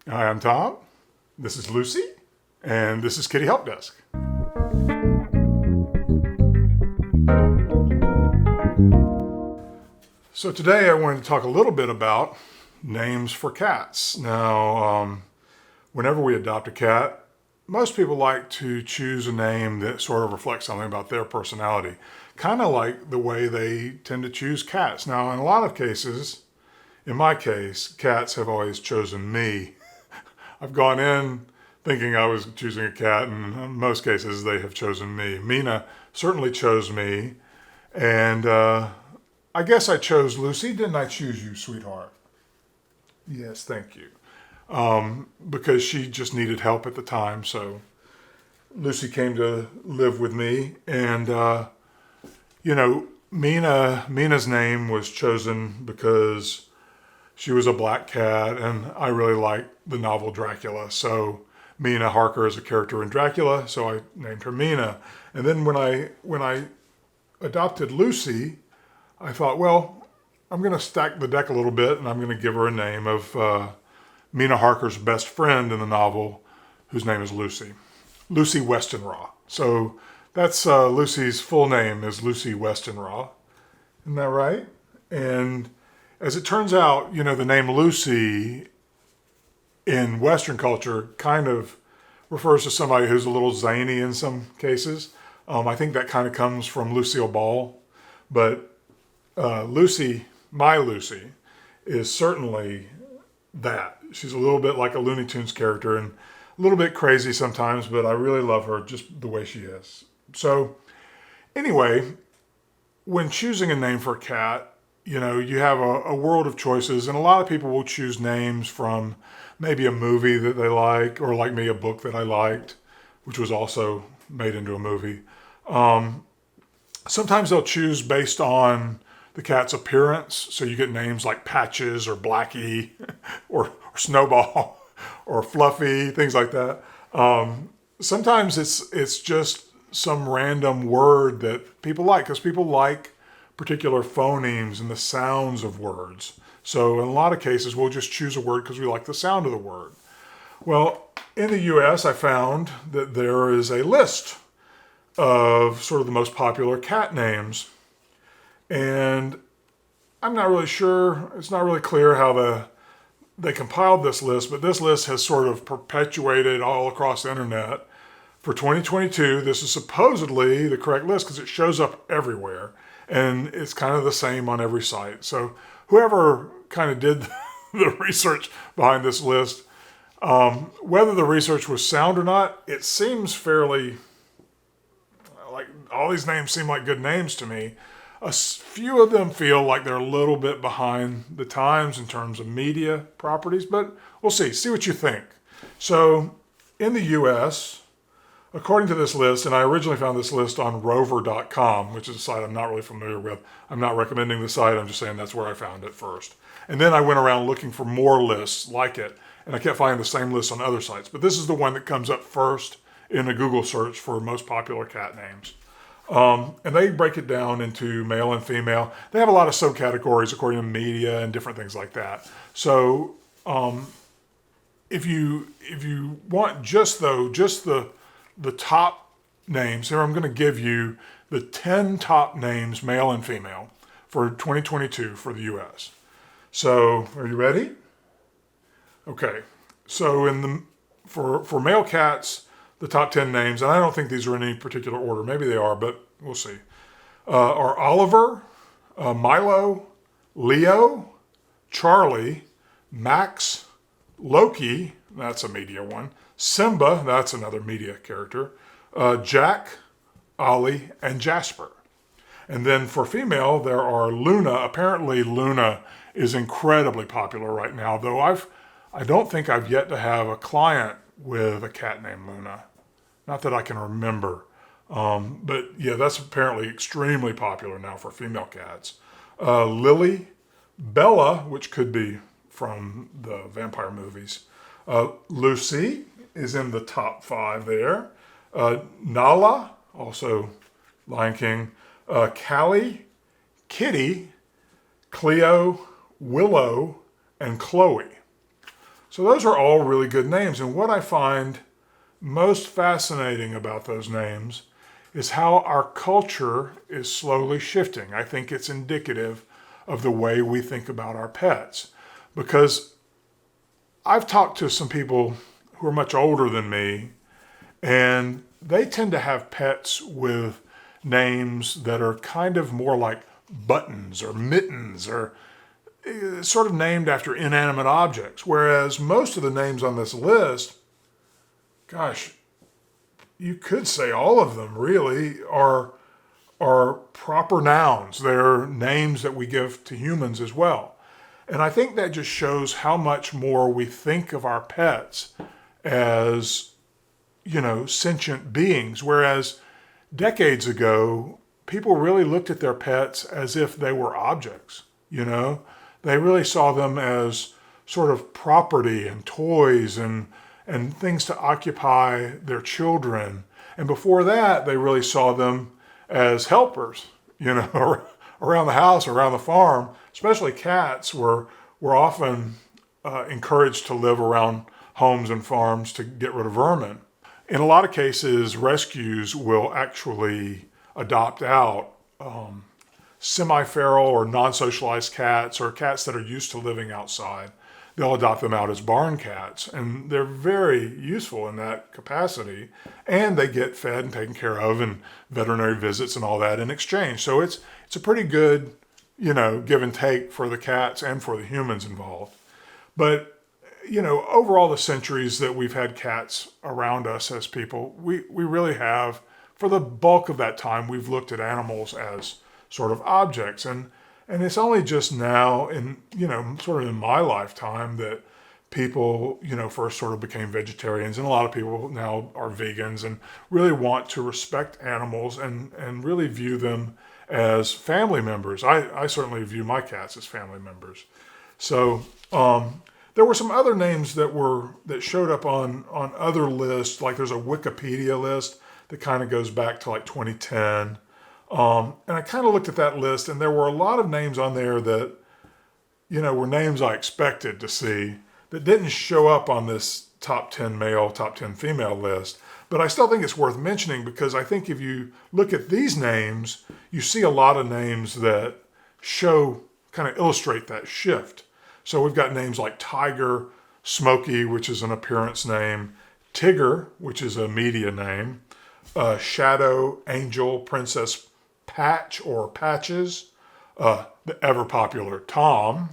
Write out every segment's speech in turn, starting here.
Hi, I'm Tom. This is Lucy, and this is Kitty Help Desk. So today I wanted to talk a little bit about names for cats. Now, whenever we adopt a cat, most people like to choose a name that sort of reflects something about their personality, kind of like the way they tend to choose cats. Now, in a lot of cases, in my case, cats have always chosen me. I've gone in thinking I was choosing a cat, and in most cases they have chosen me. Mina certainly chose me, and I guess I chose Lucy. Didn't I choose you, sweetheart? Yes, thank you. Because she just needed help at the time, so Lucy came to live with me, and Mina's name was chosen because she was a black cat, and I really liked the novel Dracula. So Mina Harker is a character in Dracula, so I named her Mina. And then when I adopted Lucy, I thought, well, I'm going to stack the deck a little bit, and I'm going to give her a name of Mina Harker's best friend in the novel, whose name is Lucy. Lucy Westenra. So that's Lucy's full name is Lucy Westenra. Isn't that right? And as it turns out, the name Lucy in Western culture kind of refers to somebody who's a little zany in some cases. I think that kind of comes from Lucille Ball. But Lucy, my Lucy, is certainly that. She's a little bit like a Looney Tunes character and a little bit crazy sometimes, but I really love her just the way she is. So anyway, when choosing a name for a cat, you have a world of choices, and a lot of people will choose names from maybe a movie that they like, or like me, a book that I liked, which was also made into a movie. Sometimes they'll choose based on the cat's appearance, so you get names like Patches or Blackie or Snowball or Fluffy, things like that. Sometimes it's just some random word that people like, because people like particular phonemes and the sounds of words. So in a lot of cases, we'll just choose a word because we like the sound of the word. Well, in the US, I found that there is a list of sort of the most popular cat names. And I'm not really sure, it's not really clear how they compiled this list, but this list has sort of perpetuated all across the internet. For 2022, this is supposedly the correct list because it shows up everywhere. And it's kind of the same on every site. So whoever kind of did the research behind this list, whether the research was sound or not, it seems fairly, like all these names seem like good names to me. A few of them feel like they're a little bit behind the times in terms of media properties, but we'll see. See what you think. So in the US, according to this list, and I originally found this list on rover.com, which is a site I'm not really familiar with. I'm not recommending the site. I'm just saying that's where I found it first. And then I went around looking for more lists like it, and I kept finding the same list on other sites. But this is the one that comes up first in a Google search for most popular cat names. And they break it down into male and female. They have a lot of subcategories according to media and different things like that. So if you want just the top names, here I'm going to give you the 10 top names, male and female, for 2022 for the US. So, are you ready? Okay. So for male cats, the top 10 names, and I don't think these are in any particular order. Maybe they are, but we'll see. Are Oliver, Milo, Leo, Charlie, Max, Loki, that's a media one, Simba, that's another media character, Jack, Ollie, and Jasper. And then for female, there are Luna. Apparently Luna is incredibly popular right now, though I don't think I've yet to have a client with a cat named Luna. Not that I can remember. But yeah, that's apparently extremely popular now for female cats. Lily, Bella, which could be from the vampire movies. Lucy is in the top 5 there. Nala, also Lion King. Callie, Kitty, Cleo, Willow, and Chloe. So those are all really good names. And what I find most fascinating about those names is how our culture is slowly shifting. I think it's indicative of the way we think about our pets. Because I've talked to some people who are much older than me, and they tend to have pets with names that are kind of more like Buttons or Mittens, or sort of named after inanimate objects. Whereas most of the names on this list, gosh, you could say all of them really are proper nouns. They're names that we give to humans as well. And I think that just shows how much more we think of our pets as, sentient beings. Whereas decades ago, people really looked at their pets as if they were objects, They really saw them as sort of property and toys and things to occupy their children. And before that, they really saw them as helpers, around the house, around the farm. Especially cats were often encouraged to live around homes and farms to get rid of vermin. In a lot of cases, rescues will actually adopt out semi-feral or non-socialized cats, or cats that are used to living outside. They'll adopt them out as barn cats, and they're very useful in that capacity. And they get fed and taken care of, and veterinary visits and all that in exchange. So it's a pretty good, give and take for the cats and for the humans involved. But overall, the centuries that we've had cats around us as people, we really have, for the bulk of that time, we've looked at animals as sort of objects. And it's only just now in, sort of in my lifetime that people, first sort of became vegetarians. And a lot of people now are vegans and really want to respect animals and really view them as family members. I certainly view my cats as family members. So there were some other names that showed up on other lists. Like there's a Wikipedia list that kind of goes back to like 2010. And I kind of looked at that list, and there were a lot of names on there that, were names I expected to see that didn't show up on this top 10 male, top 10 female list. But I still think it's worth mentioning, because I think if you look at these names, you see a lot of names that kind of illustrate that shift. So we've got names like Tiger, Smokey, which is an appearance name, Tigger, which is a media name, Shadow, Angel, Princess Patch or Patches, the ever popular Tom,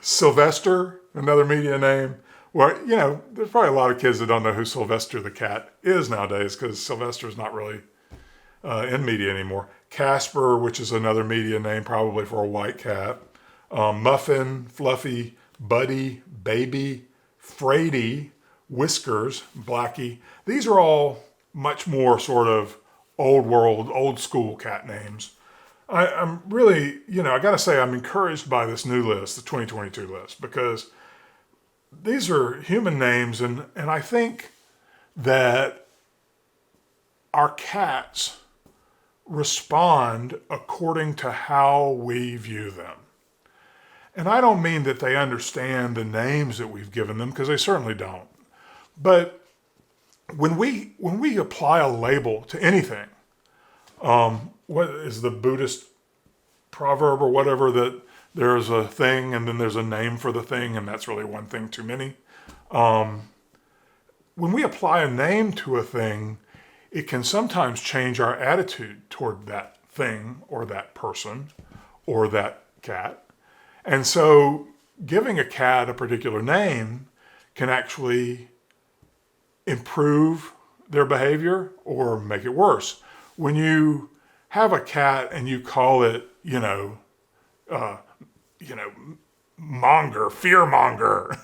Sylvester, another media name. Well, there's probably a lot of kids that don't know who Sylvester the cat is nowadays, because Sylvester's not really in media anymore. Casper, which is another media name, probably for a white cat. Muffin, Fluffy, Buddy, Baby, Frady, Whiskers, Blackie. These are all much more sort of old world, old school cat names. I'm really, I got to say, I'm encouraged by this new list, the 2022 list, because these are human names, and I think that our cats respond according to how we view them. And I don't mean that they understand the names that we've given them, because they certainly don't. But when we apply a label to anything, what is the Buddhist proverb or whatever, that there's a thing and then there's a name for the thing, and that's really one thing too many. When we apply a name to a thing, it can sometimes change our attitude toward that thing or that person or that cat. And so giving a cat a particular name can actually improve their behavior or make it worse. When you have a cat and you call it, Monger, Fearmonger,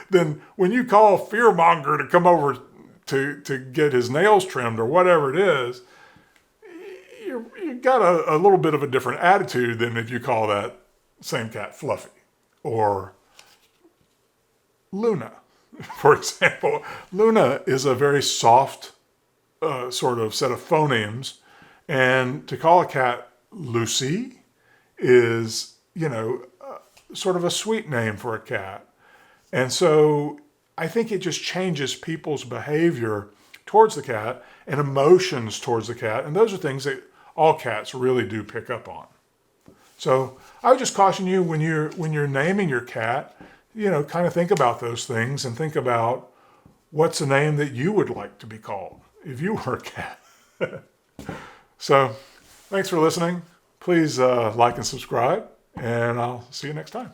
then when you call Fearmonger to come over to get his nails trimmed or whatever it is, you got a little bit of a different attitude than if you call that same cat Fluffy or Luna, for example. Luna is a very soft sort of set of phonemes, and to call a cat Lucy is, sort of a sweet name for a cat. And so I think it just changes people's behavior towards the cat and emotions towards the cat. And those are things that all cats really do pick up on. So I would just caution you when you're naming your cat, kind of think about those things and think about what's a name that you would like to be called if you were a cat. So thanks for listening. Please like and subscribe, and I'll see you next time.